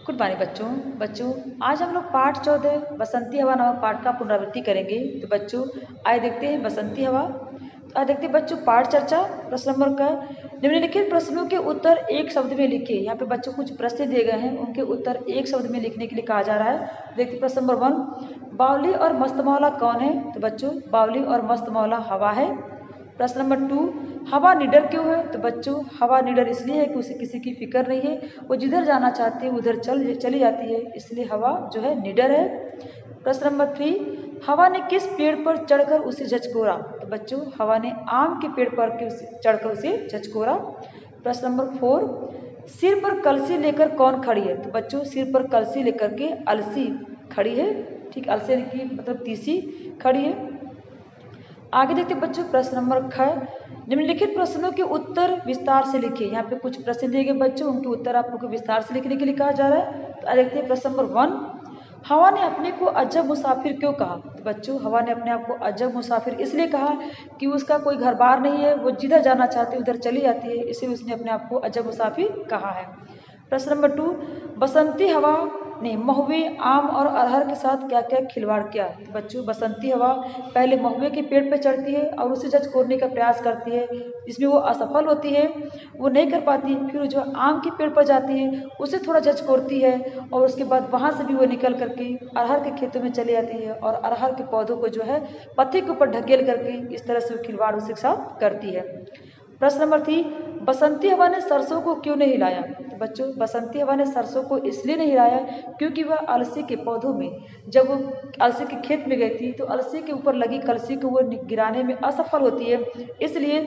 Good morning बच्चों आज हम लोग पाठ 14 बसंती हवा नामक पाठ का पुनरावृत्ति करेंगे। तो बच्चों आइए देखते हैं बसंती हवा। तो आज देखते हैं बच्चों पाठ चर्चा प्रश्न नंबर का निम्नलिखित प्रश्नों के उत्तर एक शब्द में लिखिए। यहाँ पे बच्चों कुछ प्रश्न दिए गए हैं, उनके उत्तर एक शब्द में लिखने के लिए कहा जा रहा है। देखते प्रश्न नंबर 1, बावली और मस्त मौला कौन है? तो बच्चों बावली और मस्त मौला हवा है। प्रश्न नंबर 2, हवा निडर क्यों है? तो बच्चों हवा निडर इसलिए है कि उसे किसी की फिक्र नहीं है, वो जिधर जाना चाहती है उधर चली जाती है, इसलिए हवा जो है निडर है। प्रश्न नंबर 3, हवा ने किस पेड़ पर चढ़कर उसे झचकोरा? तो बच्चों हवा ने आम के पेड़ पर चढ़कर उसे झचकोरा। प्रश्न नंबर 4, सिर पर कलसी लेकर कौन खड़ी है? तो बच्चों सिर पर कलसी लेकर के अलसी खड़ी है। ठीक, अलसी की मतलब तीसी खड़ी है। आगे देखते हैं बच्चों प्रश्न नंबर 6, निम्नलिखित प्रश्नों के उत्तर विस्तार से लिखिए। यहाँ पे कुछ प्रश्न दिए गए बच्चों, उनके उत्तर आप लोग को विस्तार से लिखने के लिए कहा जा रहा है। तो देखते हैं प्रश्न नंबर 1, हवा ने अपने को अजब मुसाफिर क्यों कहा? तो बच्चों हवा ने अपने आप को अजब मुसाफिर इसलिए कहा कि उसका कोई घर बार नहीं है, वो जिधर जाना चाहती है उधर चली जाती है, इसलिए उसने अपने आप को अजब मुसाफिर कहा है। प्रश्न नंबर 2, बसंती हवा ने महुए, आम और अरहर के साथ क्या क्या खिलवाड़ किया? तो बच्चों बसंती हवा पहले महुए के पेड़ पर चढ़ती है और उसे झचकोरने का प्रयास करती है, इसमें वो असफल होती है, वो नहीं कर पाती। फिर जो आम के पेड़ पर जाती है उसे थोड़ा झचकोरती है और उसके बाद वहाँ से भी वो निकल करके अरहर के खेतों में चली जाती है और अरहर के पौधों को जो है पत्ते के ऊपर ढकेल करके इस तरह से वो खिलवाड़ उसके साथ करती है। प्रश्न नंबर 3, बसंती हवा ने सरसों को क्यों नहीं हिलाया? तो बच्चों बसंती हवा ने सरसों को इसलिए नहीं हिलाया क्योंकि वह अलसी के पौधों में, जब वो अलसी के खेत में गई थी तो अलसी के ऊपर लगी कलसी को वो गिराने में असफल होती है, इसलिए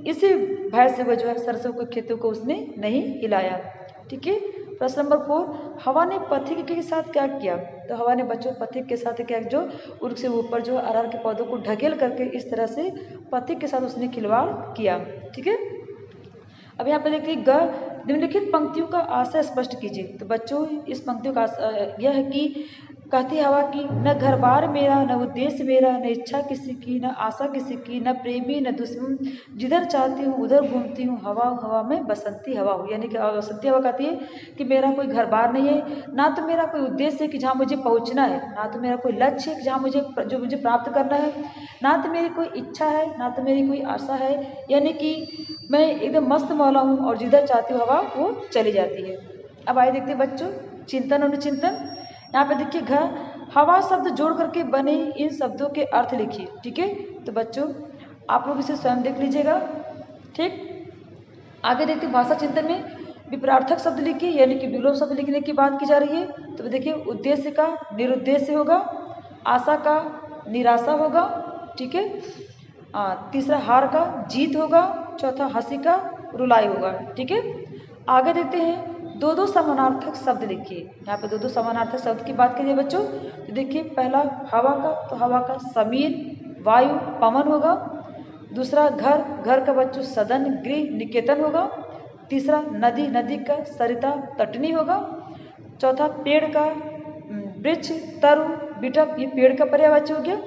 इसी भय से वह जो है सरसों के खेतों को उसने नहीं हिलाया। ठीक है। प्रश्न नंबर 4, हवा ने पथिक के साथ क्या किया? तो हवा ने बच्चों पथिक के साथ क्या, जो उनसे ऊपर जो अरहर के पौधों को ढकेल करके इस तरह से पथिक के साथ उसने खिलवाड़ किया। ठीक है। अब यहाँ पे देखिए निम्नलिखित पंक्तियों का आशय स्पष्ट कीजिए। तो बच्चों इस पंक्तियों का यह है कि कहती हवा की न घर बार मेरा, न उद्देश्य मेरा, न इच्छा किसी की, न आशा किसी की, न प्रेमी न दुश्मन, जिधर चाहती हूँ उधर घूमती हूँ, हवा हवा में बसंती हवा हूँ। यानी कि बसंती हवा कहती है कि मेरा कोई घर बार नहीं है, ना तो मेरा कोई उद्देश्य है कि जहाँ मुझे पहुँचना है, ना तो मेरा कोई लक्ष्य है कि जहाँ मुझे प्राप्त करना है, ना तो मेरी कोई इच्छा है, ना तो मेरी कोई आशा है। यानी कि मैं एकदम मस्त मौला हूँ और जिधर चाहती हूँ हवा वो चली जाती है। अब आइए देखते हैं बच्चों चिंतन अनुचिंतन। यहाँ पे देखिए हवा शब्द जोड़ करके बने इन शब्दों के अर्थ लिखिए। ठीक है। तो बच्चों आप लोग इसे स्वयं देख लीजिएगा। ठीक। आगे देखते भाषा चिंतन में विपरार्थक शब्द लिखिए, यानी कि विलोम शब्द लिखने की बात की जा रही है। तो देखिए उद्देश्य का निरुद्देश्य होगा, आशा का निराशा होगा। ठीक है। तीसरा हार का जीत होगा, चौथा हंसी का रुलाई होगा। ठीक है। आगे देखते हैं दो समानार्थक शब्द लिखिए। यहाँ पे दो समानार्थक शब्द की बात करिए बच्चों। तो देखिए पहला हवा का, तो हवा का समीर, वायु, पवन होगा। दूसरा घर का बच्चों सदन, गृह, निकेतन होगा। तीसरा नदी का सरिता, तटनी होगा। चौथा पेड़ का वृक्ष, तरु, बिटप, ये पेड़ का पर्यायवाची हो गया।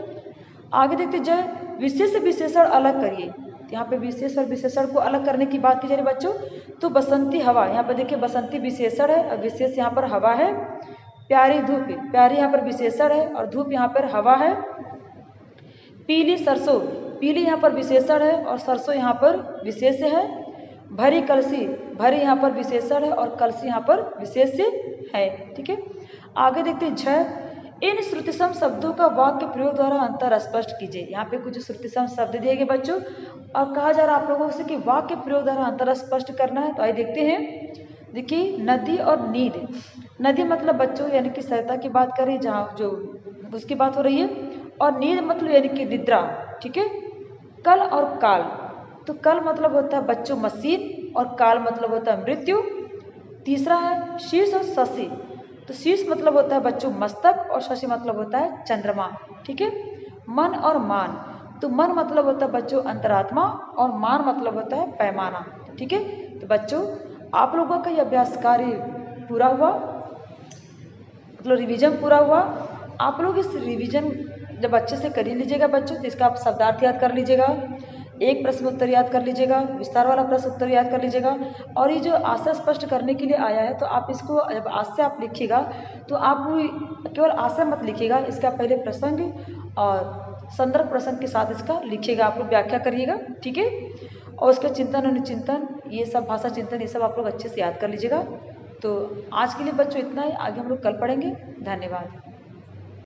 आगे देखते जय विशेष विशेषण अलग करिए। यहाँ पे विशेष और विशेषण को अलग करने की बात की जा रही है बच्चों। तो बसंती हवा, यहाँ पर देखिए बसंती विशेषण है और विशेष यहाँ पर हवा है। प्यारी धूप, प्यारी यहाँ पर विशेषण है और धूप यहाँ पर हवा है। पीली सरसों, पीली यहाँ पर विशेषण है और सरसों यहाँ पर विशेष है। भरी कलसी, भरी यहाँ पर विशेषण है और कलसी यहाँ पर विशेष है। ठीक है। आगे देखते हैं झ, इन श्रुतिसम शब्दों का वाक्य प्रयोग द्वारा अंतर स्पष्ट कीजिए। यहाँ पे कुछ श्रुतिसम शब्द दिए गए बच्चों और कहा जा रहा है आप लोगों से कि वाक्य प्रयोग द्वारा अंतर स्पष्ट करना है। तो आइए देखते हैं। देखिए नदी और नींद, नदी मतलब बच्चों यानी कि सरिता की बात करें, जहाँ जो उसकी बात हो रही है, और नींद मतलब यानी कि निद्रा। ठीक है। कल और काल, तो कल मतलब होता है बच्चों मसीन और काल मतलब होता है मृत्यु। तीसरा है शीर्ष और शशि, तो शीर्ष मतलब होता है बच्चों मस्तक और शशि मतलब होता है चंद्रमा। ठीक है। मन और मान, तो मन मतलब होता है बच्चों अंतरात्मा और मान मतलब होता है पैमाना। ठीक है। तो बच्चों आप लोगों का यह अभ्यास कार्य पूरा हुआ, मतलब रिवीजन पूरा हुआ। आप लोग इस रिवीजन जब अच्छे से कर लीजिएगा बच्चों, तो इसका आप शब्दार्थ याद कर लीजिएगा। एक प्रश्न उत्तर याद कर लीजिएगा, विस्तार वाला प्रश्न उत्तर याद कर लीजिएगा। और ये जो आशय स्पष्ट करने के लिए आया है, तो आप इसको जब आशय आप लिखिएगा तो आप केवल आशय मत लिखिएगा, इसका पहले प्रसंग और संदर्भ प्रसंग के साथ इसका लिखिएगा, आप लोग व्याख्या करिएगा, ठीक है। और उसके चिंतन अनुचिंतन, ये सब भाषा चिंतन, ये सब आप लोग अच्छे से याद कर लीजिएगा। तो आज के लिए बच्चों इतना ही, आगे हम लोग कल पढ़ेंगे। धन्यवाद।